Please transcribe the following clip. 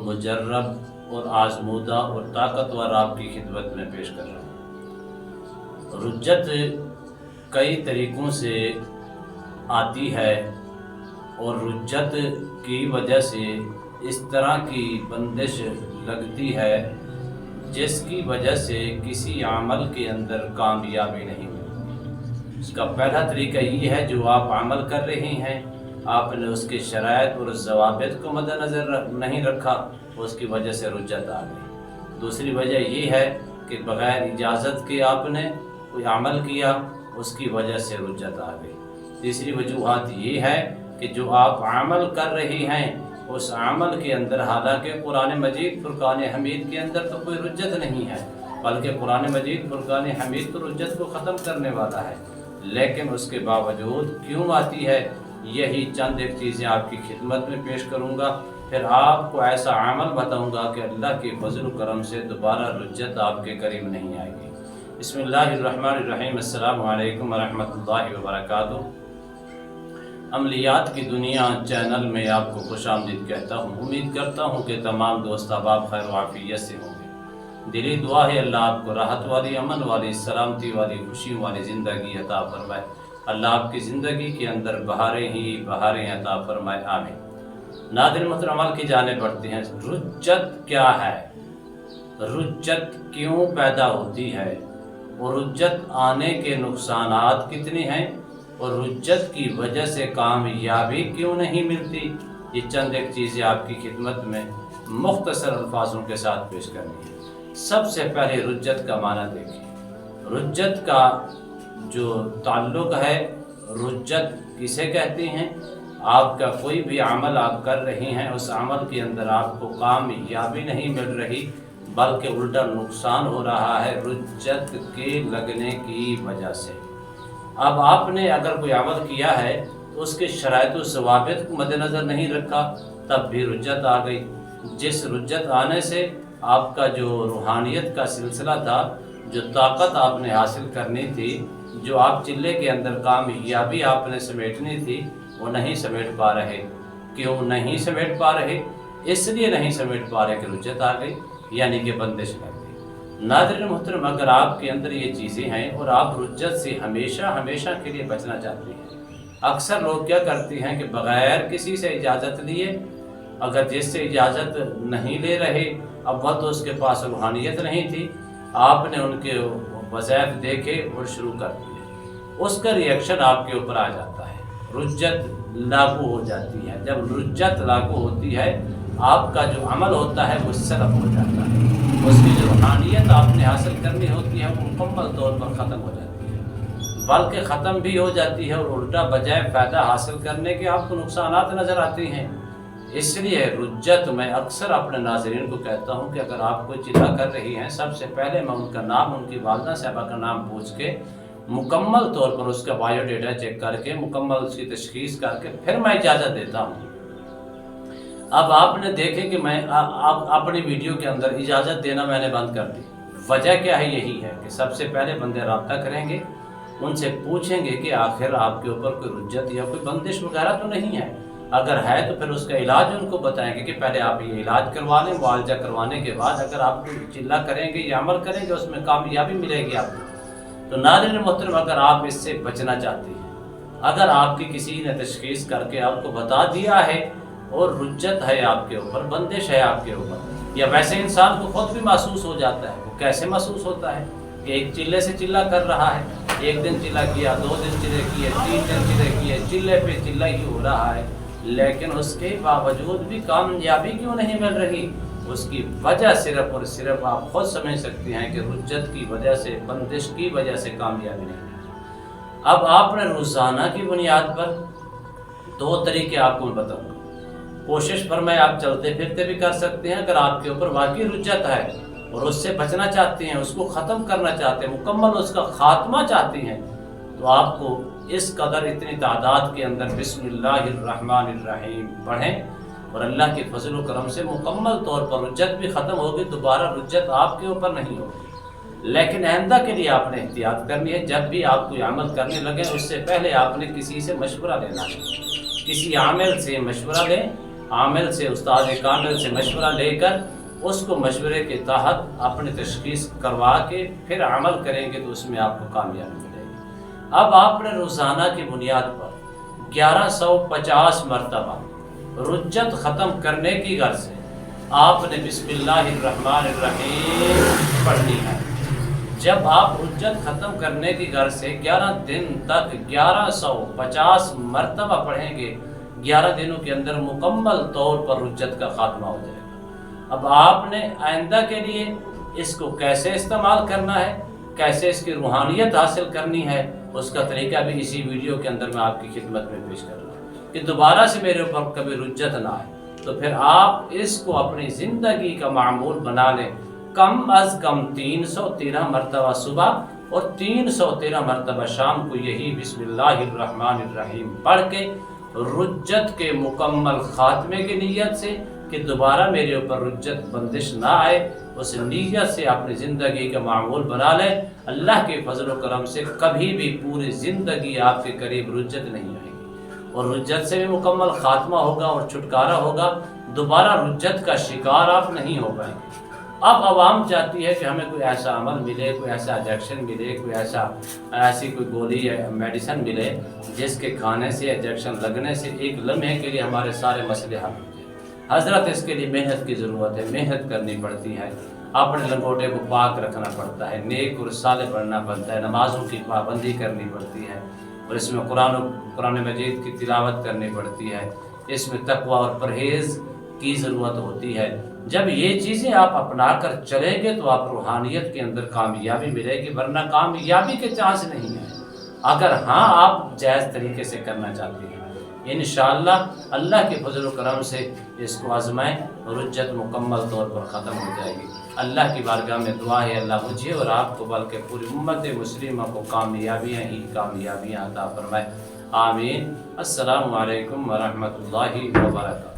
मुजर्रब और आजमूदा और ताकतवर आपकी खिदमत में पेश कर रहा हूँ। रुज्जत कई तरीक़ों से आती है और रुज्जत की वजह से इस तरह की बंदिश लगती है जिसकी वजह से किसी अमल के अंदर कामयाबी नहीं मिलती। इसका पहला तरीका ये है, जो आप अमल कर रहे हैं आपने उसके शराइत और ज़वाबित को मद्देनज़र नहीं रखा, उसकी वजह से रुज्जत आ गई। दूसरी वजह ये है कि बग़ैर इजाज़त के आपने कोई अमल किया, उसकी वजह से रुज्जत आ गई। तीसरी वजूहात ये है कि जो आप अमल कर रहे हैं उस अमल के अंदर, हालांकि कुरान मजीद फुरकान हमीद के अंदर तो कोई रुज्जत नहीं है, बल्कि कुरान मजीद फुरकान हमीद तो रुज्जत को ख़त्म करने वाला है, लेकिन उसके बावजूद क्यों आती है, यही चंद एक चीज़ें आपकी खिदमत में पेश करूँगा। फिर आपको ऐसा अमल बताऊँगा कि अल्लाह के फजल करम से दोबारा रुज्जत आपके करीब नहीं आएगी। बिस्मिल्लाहिर्रहमानिर्रहीम। अस्सलामु अलैकुम वरहमतुल्लाहि वबरकातुहू। अमलियात की दुनिया चैनल में आपको खुशामदीद कहता हूँ। उम्मीद करता हूँ कि तमाम दोस्त अहबाब खैर व आफियत से होंगे। दिली दुआ है अल्लाह आपको राहत वाली, अमन वाली, सलामती वाली, खुशियों वाली ज़िंदगी अता फरमाए। अल्लाह आपकी ज़िंदगी के अंदर बहारें ही बहारें अता फरमाए, आमीन। नाज़रीन मोहतरम, अमल की जाने बढ़ते हैं। रुज्जत क्या है, रुज्जत क्यों पैदा होती है और रुज्जत आने के नुकसानात कितने हैं और रुज्जत की वजह से कामयाबी क्यों नहीं मिलती, ये चंद एक चीज़ें आपकी खिदमत में मुख्तसर अल्फाजों के साथ पेश करनी है। सबसे पहले रुज्जत का माना देखिए। रुज्जत का जो ताल्लुक़ है, रुज्जत किसे कहते हैं? आपका कोई भी अमल आप कर रहे हैं, उस अमल के अंदर आपको कामयाबी नहीं मिल रही बल्कि उल्टा नुकसान हो रहा है रुज्जत के लगने की वजह से। अब आपने अगर कोई अमल किया है तो उसके शराइत व ज़वाबित को मद्देनज़र नहीं रखा, तब भी रुज्जत आ गई। जिस रुज्जत आने से आपका जो रूहानियत का सिलसिला था, जो ताकत आपने हासिल करनी थी, जो आप चिल्ले के अंदर कामयाबी आपने समेटनी थी, वो नहीं समेट पा रहे। क्यों नहीं समेट पा रहे? इसलिए नहीं समेट पा रहे कि रुज्जत आ गई, यानी कि बंदिश लग गई। नाज़रीन मोहतरम, अगर आपके अंदर ये चीज़ें हैं और आप रुज्जत से हमेशा हमेशा के लिए बचना चाहते हैं, अक्सर लोग क्या करते हैं कि बग़ैर किसी से इजाज़त लिए, अगर जिससे इजाज़त नहीं ले रहे, अब वह तो उसके पास रूहानियत नहीं थी, आपने उनके वज़ाइफ देखे और शुरू कर दिए, उसका रिएक्शन आपके ऊपर आ जाता है, रुज्जत लागू हो जाती है। जब रुज्जत लागू होती है, आपका जो अमल होता है वो सलब हो जाता है, उसकी जो रूहानियत आपने हासिल करनी होती है वो मुकम्मल तौर पर ख़त्म हो जाती है, बल्कि ख़त्म भी हो जाती है और उल्टा बजाय फ़ायदा हासिल करने के आपको नुकसानात नज़र आते हैं। इसलिए रुज्जत मैं अक्सर अपने नाज़रीन को कहता हूँ कि अगर आप कोई चिल्ला कर रही हैं, सबसे पहले मैं उनका नाम, उनकी वालदा साहबा का नाम पूछ के मुकम्मल तौर पर उसका बायोडाटा चेक करके मुकम्मल उसकी तशख़ीस करके फिर मैं इजाज़त देता हूँ। अब आपने देखे कि मैं अपनी वीडियो के अंदर इजाज़त देना मैंने बंद कर दी। वजह क्या है? यही है कि सबसे पहले बंदे रब्ता करेंगे, उनसे पूछेंगे कि आखिर आपके ऊपर कोई रुज्जत या कोई बंदिश वगैरह तो नहीं है। अगर है तो फिर उसका इलाज उनको बताएंगे कि पहले आप ये इलाज करवा लें। मुआवजा करवाने के बाद अगर आप चिल्ला करेंगे या अमल करेंगे, उसमें कामयाबी मिलेगी आपको। तो नाज़रीन मोहतरम, अगर आप इससे बचना चाहते हैं, अगर आपकी किसी ने तशख़ीस करके आपको बता दिया है और रुज्जत है आपके ऊपर, बंदिश है आपके ऊपर, या वैसे इंसान को खुद भी महसूस हो जाता है। वो कैसे महसूस होता है कि एक चिल्ले से चिल्ला कर रहा है, एक दिन चिल्ला किया, 2 दिन चिल्ले किए, 3 दिन चिल्ले किए, चिल्ले पे चिल्ला ही हो रहा है, लेकिन उसके बावजूद भी कामयाबी क्यों नहीं मिल रही? उसकी वजह सिर्फ और सिर्फ आप खुद समझ सकते हैं कि रुज्जत की वजह से, बंदिश की वजह से कामयाबी नहीं मिली। अब आपने रोज़ाना की बुनियाद पर 2 तरीके आपको मैं बताऊँगा। कोशिश फरमाएं, आप चलते फिरते भी कर सकते हैं। अगर आपके ऊपर वाकई रुज्जत है और उससे बचना चाहते हैं, उसको ख़त्म करना चाहते हैं, मुकम्मल उसका ख़ात्मा चाहते हैं, तो आपको इस कदर इतनी तादाद के अंदर बिस्मिल्लाहिर्रहमानिर्रहीम पढ़ें और अल्लाह के फजल व करम से मुकम्मल तौर पर रुज्जत भी ख़त्म होगी, दोबारा रुज्जत आपके ऊपर नहीं होगी। लेकिन आइंदा के लिए आपने एहतियात करनी है। जब भी आप कोई अमल करने लगे, उससे पहले आपने किसी से मशवरा लेना है, किसी आमिल से मशवरा लें। عامل سے، استاد کامل سے مشورہ لے کر اس کو مشورے کے تحت اپنی تشخیص کروا کے پھر عمل کریں گے تو اس میں آپ کو کامیابی ملے گی۔ اب آپ نے روزانہ کی بنیاد پر 1150 مرتبہ رجت ختم کرنے کی غرض سے آپ نے بسم اللہ الرحمن الرحیم پڑھنی ہے۔ جب آپ رجت ختم کرنے کی غرض سے 11 دن تک 1150 مرتبہ پڑھیں گے، 11 دنوں کے اندر مکمل طور پر رجت کا خاتمہ ہو جائے گا۔ اب آپ نے آئندہ کے لیے اس کو کیسے استعمال کرنا ہے، کیسے اس کی روحانیت حاصل کرنی ہے، اس کا طریقہ بھی اسی ویڈیو کے اندر میں آپ کی خدمت میں پیش کر رہا ہوں کہ دوبارہ سے میرے اوپر کبھی رجت نہ آئے۔ تو پھر آپ اس کو اپنی زندگی کا معمول بنا لیں، کم از کم 313 مرتبہ صبح اور 313 مرتبہ شام کو یہی بسم اللہ الرحمن الرحیم پڑھ کے رجت کے مکمل خاتمے کی نیت سے کہ دوبارہ میرے اوپر رجت بندش نہ آئے، اس نیت سے اپنی زندگی کا معمول بنا لیں۔ اللہ کے فضل و کرم سے کبھی بھی پوری زندگی آپ کے قریب رجت نہیں آئے گی اور رجت سے بھی مکمل خاتمہ ہوگا اور چھٹکارا ہوگا، دوبارہ رجت کا شکار آپ نہیں ہو پائیں گے۔ اب عوام چاہتی ہے کہ ہمیں کوئی ایسا عمل ملے، کوئی ایسا انجیکشن ملے، کوئی ایسی کوئی گولی یا میڈیسن ملے جس کے کھانے سے، انجیکشن لگنے سے ایک لمحے کے لیے ہمارے سارے مسئلے حل ہو جائیں۔ حضرت اس کے لیے محنت کی ضرورت ہے، محنت کرنی پڑتی ہے، اپنے لنگوٹے کو پاک رکھنا پڑتا ہے، نیک اور صالح پڑھنا پڑتا ہے، نمازوں کی پابندی کرنی پڑتی ہے اور اس میں قرآن مجید کی تلاوت کرنی پڑتی ہے، اس میں تقوی اور پرہیز کی ضرورت ہوتی ہے۔ جب یہ چیزیں آپ اپنا کر چلیں گے تو آپ روحانیت کے اندر کامیابی ملے گی، ورنہ کامیابی کے چانس نہیں ہیں اگر ہاں آپ جائز طریقے سے کرنا چاہتے ہیں۔ انشاءاللہ اللہ کے فضل و کرم سے اس کو آزمائیں، رجت مکمل طور پر ختم ہو جائے گی۔ اللہ کی بارگاہ میں دعا ہے اللہ مجھے اور آپ کو بلکہ پوری امت مسلمہ کو کامیابیاں ہی کامیابیاں عطا فرمائے، آمین۔ السلام علیکم ورحمۃ اللہ وبرکاتہ۔